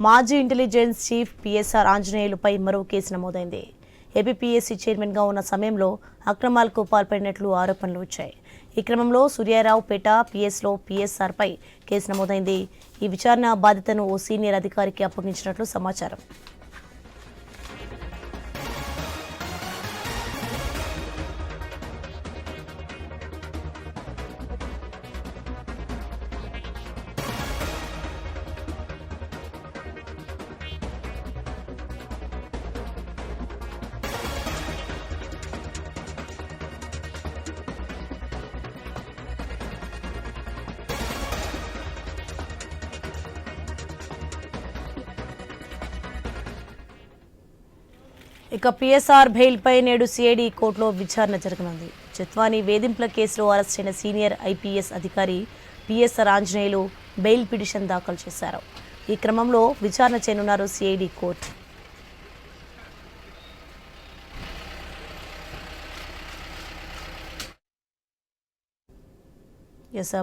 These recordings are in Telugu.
మాజీ ఇంటెలిజెన్స్ చీఫ్ పిఎస్ఆర్ ఆంజనేయులుపై మరో కేసు నమోదైంది. ఏపీపీఎస్సీ చైర్మన్గా ఉన్న సమయంలో అక్రమాలకు పాల్పడినట్లు ఆరోపణలు వచ్చాయి. ఈ క్రమంలో సూర్యారావుపేట పిఎస్లో పిఎస్ఆర్పై కేసు నమోదైంది. ఈ విచారణ బాధ్యతను ఓ సీనియర్ అధికారికి అప్పగించినట్లు సమాచారం. ఇక పిఎస్ఆర్ బెయిల్పై నేడు సిఐడి కోర్టులో విచారణ జరగనుంది. జత్వానీ వేధింపుల కేసులో అరెస్ట్ అయిన సీనియర్ ఐపీఎస్ అధికారి పిఎస్ఆర్ ఆంజనేయులు బెయిల్ పిటిషన్ దాఖలు చేశారు. ఈ క్రమంలో విచారణ చేయనున్నారు సిఐడి కోర్టు.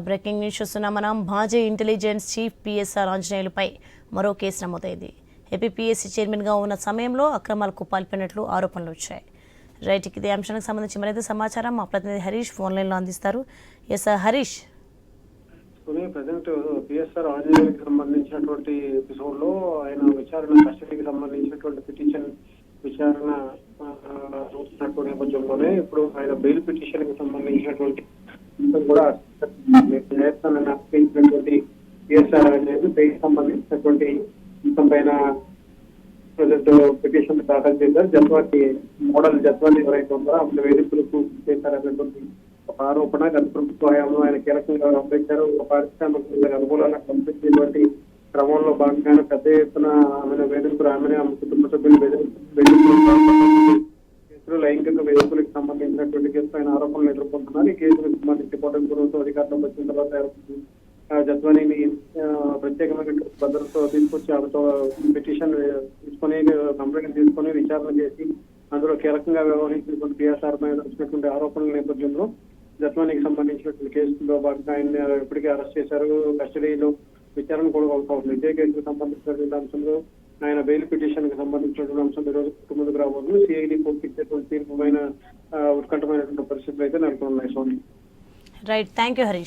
బ్రేకింగ్ న్యూస్ చూస్తున్నాం మనం. మాజీ ఇంటెలిజెన్స్ చీఫ్ పిఎస్ఆర్ ఆంజనేయులపై మరో కేసు నమోదైంది. ఏపీపీఎస్సీ చైర్మన్గా ఉన్న సమయంలో అక్రమాలకు పాల్పడినట్లు ఆరోపణలు వచ్చాయి. రైట్, ఇదే అంశానికి సంబంధించి మరింత సమాచారం మా ప్రతినిధి హరీష్ ఫోన్ లైన్లో అందిస్తారు. హరీష్, ప్రజెంట్ పిఎస్ఆర్ ఆంజనేయులకు సంబంధించినటువంటి ఎపిసోడ్ లో ఆయన విచారణ కస్టడీకి సంబంధించినటువంటి పిటిషన్ విచారణ చూస్తున్నటువంటి నేపథ్యంలోనే ఇప్పుడు ఆయన బెయిల్ పిటిషన్ కి సంబంధించినటువంటి కూడా పిఎస్ఆర్ ఆంజనేయులు బెయిల్ సంబంధించినటువంటి అంశం పైన ప్రజెంట్ పిటిషన్ దాఖలు చేశారు. జత్వాని ఎవరైతే ఉన్నారో అందులో వేధింపులకు చేశారనేటువంటి ఒక ఆరోపణ గత ప్రభుత్వ హయాంలో ఆయన కీలకంగా వ్యవహరించారు. ఒక పారిశ్రామిక అనుకూలంగా కనిపించేటువంటి క్రమంలో భాగంగానే పెద్ద ఎత్తున ఆమెను వేధింపులు ఆమె కుటుంబ సభ్యులు కేసులు లైంగిక వేధింపులకు సంబంధించినటువంటి కేసు ఆయన ఆరోపణలు ఎదుర్కొంటున్నారు. ఈ కేసులకు సంబంధించి కూటమి ప్రభుత్వం అధికారంలోకి వచ్చిన తర్వాత జత్వానీని ప్రత్యేకమైన భద్రతతో తీసుకొచ్చి ఆమెతో పిటిషన్ తీసుకొని కంప్లైంట్ తీసుకొని విచారణ చేసి అందులో కీలకంగా వ్యవహరించినటువంటి పిఎస్ఆర్ మీద వచ్చినటువంటి ఆరోపణల నేపథ్యంలో జత్వానీకి సంబంధించినటువంటి కేసులో భాగంగా ఆయన ఇప్పటికే అరెస్ట్ చేశారు. కస్టడీలో విచారణ కూడా కొనసాగుతుంది. ఇదే కేసుకు సంబంధించినటువంటి అంశంలో ఆయన బెయిల్ పిటిషన్ కి సంబంధించినటువంటి అంశం ఈ రోజు ముందుకు రాబోతుంది. సిఐడి కోర్టు ఇచ్చేటువంటి తీర్పు పైన ఉత్కంఠమైనటువంటి పరిస్థితులు అయితే నెలకొన్నాయి. Soni, right, thank you Harish.